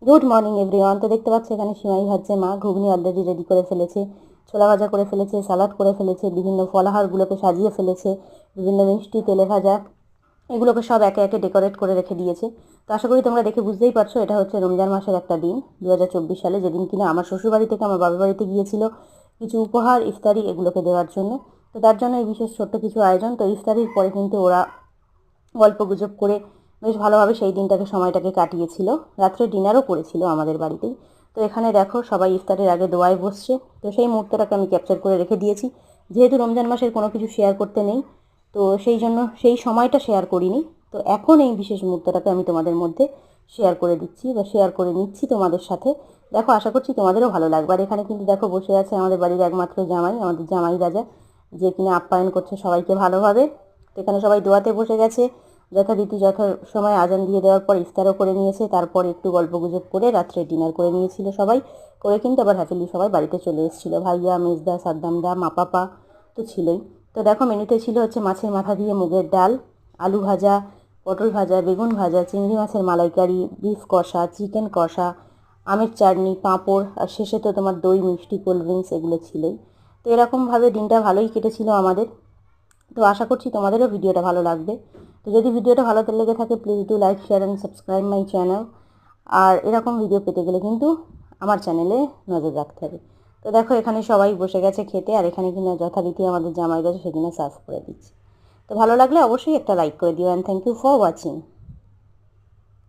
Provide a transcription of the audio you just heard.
Good morning everyone. তো দেখতে পাচ্ছ এখানে সিমাই ভাজছে মা, ঘুগনি অলরেডি রেডি করে ফেলেছে, ছোলা ভাজা করে ফেলেছে, সালাড করে ফেলেছে, বিভিন্ন ফলাহারগুলোকে সাজিয়ে ফেলেছে, বিভিন্ন মিষ্টি তেলে ভাজা এগুলোকে সব একে একে ডেকোরেট করে রেখে দিয়েছে। তো আশা করি তোমরা দেখে বুঝতেই পারছো এটা হচ্ছে রমজান মাসের একটা দিন, 2024 সালে, যেদিন কিনা আমার শ্বশুরবাড়ি থেকে আমার বাবার বাড়িতে গিয়েছিল কিছু উপহার ইফতারি এগুলোকে দেওয়ার জন্য। তো তার জন্য এই বিশেষ ছোট্ট কিছু আয়োজন। তো ইফতারির পরে কিন্তু ওরা গল্পগুজব করে বেশ ভালোভাবে সেই দিনটাকে সময়টাকে কাটিয়েছিল। রাত্রে ডিনারও করেছিল আমাদের বাড়িতেই। তো এখানে দেখো সবাই ইফতারের আগে দোয়ায় বসছে। তো সেই মুহূর্তটাকে আমি ক্যাপচার করে রেখে দিয়েছি। যেহেতু রমজান মাসের কোনো কিছু শেয়ার করতে নেই, তো সেই জন্য সেই সময়টা শেয়ার করিনি। তো এখন এই বিশেষ মুহূর্তটাকে আমি তোমাদের মধ্যে শেয়ার করে দিচ্ছি বা শেয়ার করে নিচ্ছি তোমাদের সাথে। দেখো, আশা করছি তোমাদেরও ভালো লাগবে। আর এখানে কিন্তু দেখো বসে আছে আমাদের বাড়ির একমাত্র জামাই, আমাদের জামাই রাজা, যে কিনা আপ্যায়ন করছে সবাইকে ভালোভাবে। তো এখানে সবাই দোয়াতে বসে গেছে। যথারীতি সময় আজান দিয়ে দেওয়ার পর ইফতারও করে নিয়েছে। তারপর একটু গল্পগুজব করে রাত্রে ডিনার করে নিয়েছিল সবাই। করে কিন্তু আবার হ্যাপিলি সবাই বাড়িতে চলে এসেছিলো। ভাইয়া, মেজদা, সাদ্দামদা, মা পাপা তো ছিলই। তো দেখো মেনুতে ছিল হচ্ছে মাছের মাথা দিয়ে মুগের ডাল, আলু ভাজা, পটল ভাজা, বেগুন ভাজা, চিংড়ি মাছের মালাইকারি, বিফ কষা, চিকেন কষা, আমের চাটনি, পাঁপড়, আর শেষে তো তোমার দই, মিষ্টি, কোল্ড ড্রিঙ্কস এগুলো ছিলই। তো এরকমভাবে দিনটা ভালোই কেটেছিল আমাদের। তো আশা করছি তোমাদেরও ভিডিওটা ভালো লাগবে। তো যদি ভিডিওটা ভালো লেগে থাকে, please do like, share and subscribe my channel. আর এরকম ভিডিও পেতে গেলে কিন্তু আমার চ্যানেলে নজর রাখতে হবে। তো দেখো এখানে সবাই বসে গেছে খেতে, আর এখানে কিনা যথারীতি আমাদের জামাই গেছে সেখানে সার্ভ করে দিচ্ছি। তো ভালো লাগলে অবশ্যই একটা লাইক করে দিও, and thank you for watching.